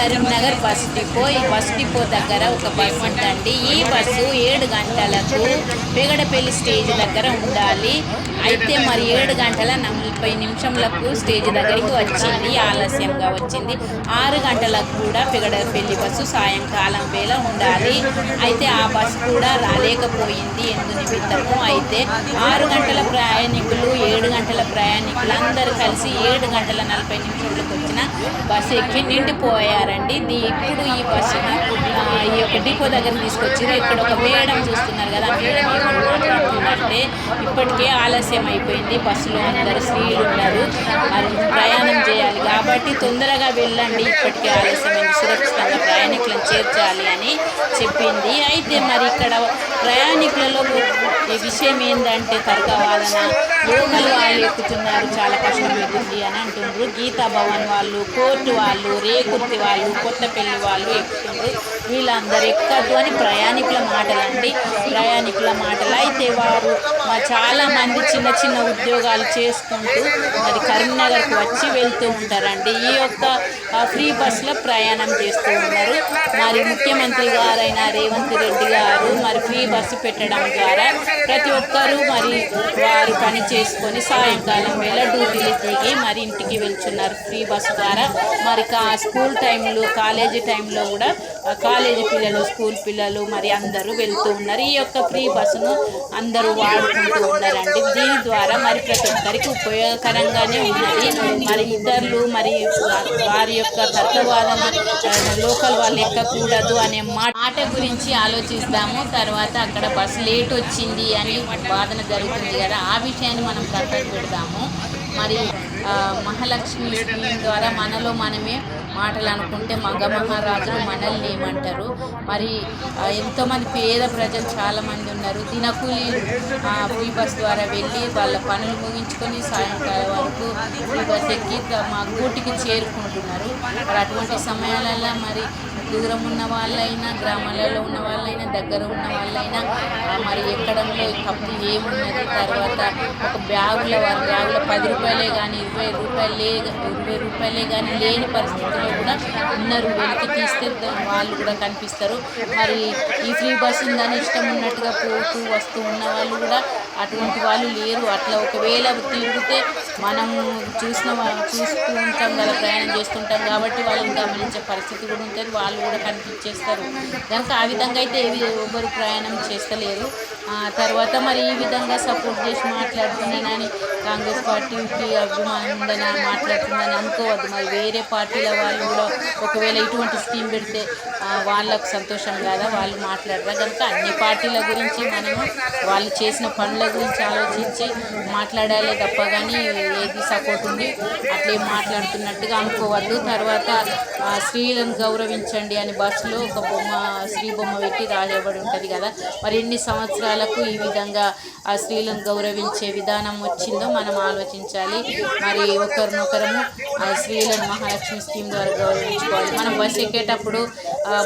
Karimnagar bus depot. ఈ bus depot దగ్గర ఒక బస్ ఉందండి. ఈ బస్సు 7 గంటలకు పెగడపల్లి స్టేజ్ దగ్గర ఉండాలి. అయితే మరి 7 గంటల 40 నిమిషంలకు స్టేజ్ దగ్గరికి వచ్చింది, ఆలస్యంగా వచ్చింది. 6 గంటలకు కూడా పెగడపల్లి బస్సు సాయంకాలం వేళ ఉండాలి. అయితే ఆ బస్సు కూడా రాలేకపోయింది ఎందు నిమిత్తము. అయితే 6 గంటల ప్రయాణికులు 7 గంటల ప్రయాణికులు అందరూ కలిసి 7 గంటల 40 నిమిషాలకు వచ్చిన బస్సు ఎక్కి నిండిపోయారండి. ఇప్పుడు ఈ బస్సును ఈ యొక్క డిపో దగ్గర తీసుకొచ్చారు. ఇక్కడ ఒక మేడం చూస్తున్నారు కదా, మేడం ఏమని మాట్లాడుతుందంటే, ఇప్పటికే ఆలస్యం అయిపోయింది, బస్సులో అందరు స్త్రీలు ఉన్నారు, మరి ప్రయాణం చేయాలి కాబట్టి తొందరగా వెళ్ళండి, ఇప్పటికే ఆలస్యమైంది, సురక్షితంగా ప్రయాణికులను చేర్చాలి అని చెప్పింది. అయితే మరి ఇక్కడ ప్రయాణికులలో ఈ విషయం ఏంటంటే తర్కవాదన, లోకల్ వాళ్ళు ఎక్కుతున్నారు, చాలా కష్టమవుతుంది అని అంటున్నారు. గీతా భవన్ వాళ్ళు, కోర్టు వాళ్ళు, రేకుర్తి వాళ్ళు, కొత్తపల్లి వాళ్ళు ఎక్కుతున్నారు. వీళ్ళందరూ ఎక్కద్దు అని ప్రయాణికుల మాటలండి, ప్రయాణికుల మాటలు. అయితే వారు చాలామంది చిన్న చిన్న ఉద్యోగాలు చేసుకుంటూ మరి కరీంనగర్కి వచ్చి వెళ్తూ ఉంటారండి. ఈ యొక్క ఫ్రీ బస్సులో ప్రయాణం చేస్తూ ఉన్నారు. మరి ముఖ్యమంత్రి గారైన రేవంత్ రెడ్డి గారు మరి ఫ్రీ బస్సు పెట్టడం ద్వారా ప్రతి ఒక్కరూ మరి వారు పని చేసుకొని సాయంకాలం వేళ డ్యూటీలు దిగి మరి ఇంటికి వెళ్తున్నారు ఫ్రీ బస్సు ద్వారా. మరి స్కూల్ టైంలో, కాలేజీ టైంలో కూడా కాలేజీ పిల్లలు, స్కూల్ పిల్లలు మరి అందరూ వెళ్తూ ఉన్నారు. ఈ యొక్క ఫ్రీ బస్సును అందరూ వాడుకుంటూ ఉన్నారండి. దీని ద్వారా మరి ప్రతి ఒక్కరికి ఉపయోగకరంగానే ఉన్నది. మరి ఇతరులు మరి వారి యొక్క తర్కవాదన, లోకల్ వాళ్ళు ఎక్కకూడదు అనే మాట గురించి ఆలోచిస్తాము. తర్వాత అక్కడ బస్సు లేట్ వచ్చింది అని వాదన జరుగుతుంది కదా, ఆ విషయాన్ని మనం పక్కన పెడదాము. మరి మహాలక్ష్మి స్కీమ్ ద్వారా మనలో మనమే మాటలు అనుకుంటే మగ మహారాజులు మనల్ని ఏమంటారు. మరి ఎంతోమంది పేద ప్రజలు చాలామంది ఉన్నారు, దినకూలీలు ఫ్రీ బస్ ద్వారా వెళ్ళి వాళ్ళ పనులు ముగించుకొని సాయంకాలం వరకు ఫ్రీ బస్ ఎక్కి మా గూటికి చేరుకుంటున్నారు. మరి అటువంటి సమయాలలో మరి దూరం ఉన్న వాళ్ళైనా, గ్రామాలలో ఉన్న వాళ్ళైనా, దగ్గర ఉన్న వాళ్ళైనా మరి ఎక్కడంలో తప్పు ఏమున్నది. తర్వాత ఒక బ్యాగుల 10 రూపాయలే కానీ 20 రూపాయలే కానీ లేని పరిస్థితుల్లో కూడా ఉన్నారు. వెలికి తీస్తే వాళ్ళు కూడా కనిపిస్తారు. మరి ఈ ఫ్రీ బస్ ఉందని ఇష్టం ఉన్నట్టుగా పోతూ వస్తూ ఉన్న వాళ్ళు కూడా అటువంటి వాళ్ళు లేరు. అట్లా ఒకవేళ తిరిగితే మనం చూస్తూ ఉంటాం కదా, ప్రయాణం చేస్తుంటాం కాబట్టి వాళ్ళని గమనించే పరిస్థితి కూడా ఉంటుంది, వాళ్ళు కూడా కనిపించేస్తారు. కనుక ఆ విధంగా అయితే ఎవరు ప్రయాణం చేస్తలేరు. తర్వాత మరి ఈ విధంగా సపోర్ట్ చేసి మాట్లాడుతున్నానని కాంగ్రెస్ పార్టీకి అభిమానం ఉందని మాట్లాడుతుందని అనుకోవద్దు. మరి వేరే పార్టీల వాళ్ళు కూడా ఒకవేళ ఇటువంటి స్కీమ్ పెడితే వాళ్ళకు సంతోషం కదా, వాళ్ళు మాట్లాడరా. కనుక అన్ని పార్టీల గురించి మనము వాళ్ళు చేసిన పనుల గురించి ఆలోచించి మాట్లాడాలి తప్ప కానీ ఏది సపోర్ట్ ఉంది అట్లే మాట్లాడుతున్నట్టుగా అనుకోవద్దు. తర్వాత స్త్రీలను గౌరవించండి అని బస్సులో ఒక స్త్రీ బొమ్మ పెట్టి రాయబడి ఉంటుంది కదా, మరి ఎన్ని సంవత్సరాలకు ఈ విధంగా ఆ స్త్రీలను గౌరవించే విధానం వచ్చిందో మనం ఆలోచించాలి. మరి ఒకరినొకరము స్త్రీలను మహాలక్ష్మి స్కీమ్ ద్వారా గౌరవించుకోవాలి. మనం బస్సు ఎక్కేటప్పుడు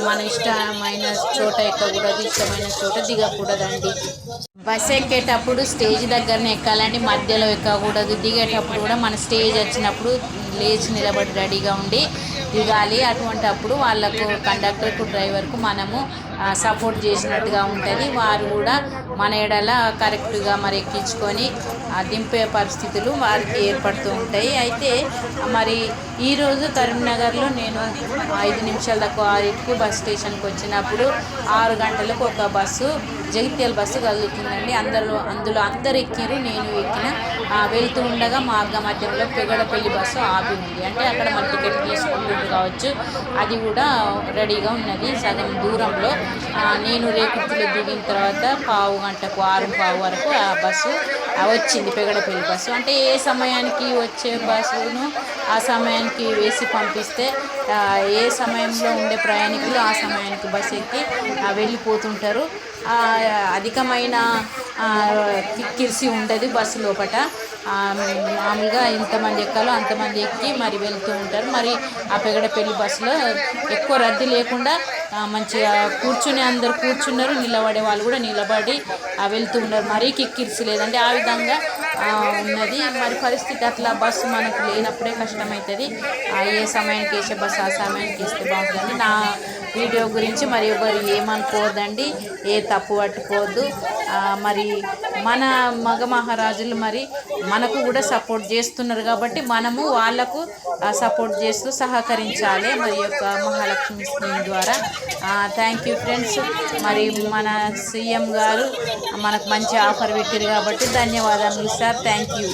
మన ఇష్టమైన చోట ఎక్కకూడదు, ఇష్టమైన చోట దిగకూడదండి. బస్సు ఎక్కేటప్పుడు స్టేజ్ దగ్గరనే ఎక్కాలండి, మధ్యలో ఎక్కకూడదు. దిగేటప్పుడు కూడా మన స్టేజ్ వచ్చినప్పుడు లేచి నిలబడి రెడీగా ఉండి దిగాలి. అటువంటి అప్పుడు వాళ్ళకు, కండక్టర్కు, డ్రైవర్కు మనము సపోర్ట్ చేసినట్టుగా ఉంటుంది. వారు కూడా మన ఎడల కరెక్ట్గా మరి ఎక్కించుకొని దింపే పరిస్థితులు వారికి ఏర్పడుతూ ఉంటాయి. అయితే మరి ఈరోజు కరీంనగర్లో నేను 5 నిమిషాల దాకా 6కి బస్ స్టేషన్కి వచ్చినప్పుడు 6 గంటలకు ఒక బస్సు, జగిత్యాల బస్సు కదులుతుందండి. అందులో అందరు ఎక్కిరు, నేను ఎక్కిన. వెళ్తూ ఉండగా మార్గ మధ్యంలో పెగడపల్లి బస్సు ఆపి ఉంది. అంటే అక్కడ మన టికెట్ తీసుకుంటుంది కావచ్చు, అది కూడా రెడీగా ఉన్నది సగం దూరంలో. నేను రేకుర్తిలో దిగిన తర్వాత 1/4 గంటకు 6:15 వరకు ఆ బస్సు వచ్చింది, పెగడపల్లి బస్సు. అంటే ఏ సమయానికి వచ్చే బస్సును ఆ సమయానికి వేసి పంపిస్తే ఏ సమయంలో ఉండే ప్రయాణికులు ఆ సమయానికి బస్సు ఎక్కి వెళ్ళిపోతుంటారు. అధికమైన కిక్కిరిసి ఉండదు బస్సు లోపల. మామూలుగా ఎంతమంది ఎక్కాలో అంతమంది ఎక్కి మరి వెళ్తూ ఉంటారు. మరి ఆ పెగడపల్లి బస్సులో ఎక్కువ రద్దీ లేకుండా మంచిగా కూర్చుని అందరు కూర్చున్నారు, నిలబడే వాళ్ళు కూడా నిలబడి వెళ్తూ ఉన్నారు. మరీ కిక్కిరిసి లేదంటే ఆ విధంగా ఉన్నది. మరి పరిస్థితి అట్లా బస్సు మనకు లేనప్పుడే కష్టమవుతుంది. ఏ సమయానికి వేసే బస్సు ఆ సమయానికి వేస్తే బాగుంటుందండి. నా వీడియో గురించి మరి ఎవరు ఏమనుకోవద్దండి, ఏ తప్పు పట్టుకోవద్దు. మరి మన మగ మహారాజులు మరి మనకు కూడా సపోర్ట్ చేస్తున్నారు కాబట్టి మనము వాళ్ళకు సపోర్ట్ చేస్తూ సహకరించాలి మరి యొక్క మహాలక్ష్మి స్కీమ్ ద్వారా. Thank you friends. మరి మన సీఎం గారు మనకు మంచి ఆఫర్ పెట్టారు కాబట్టి ధన్యవాదాలు సార్. Thank you.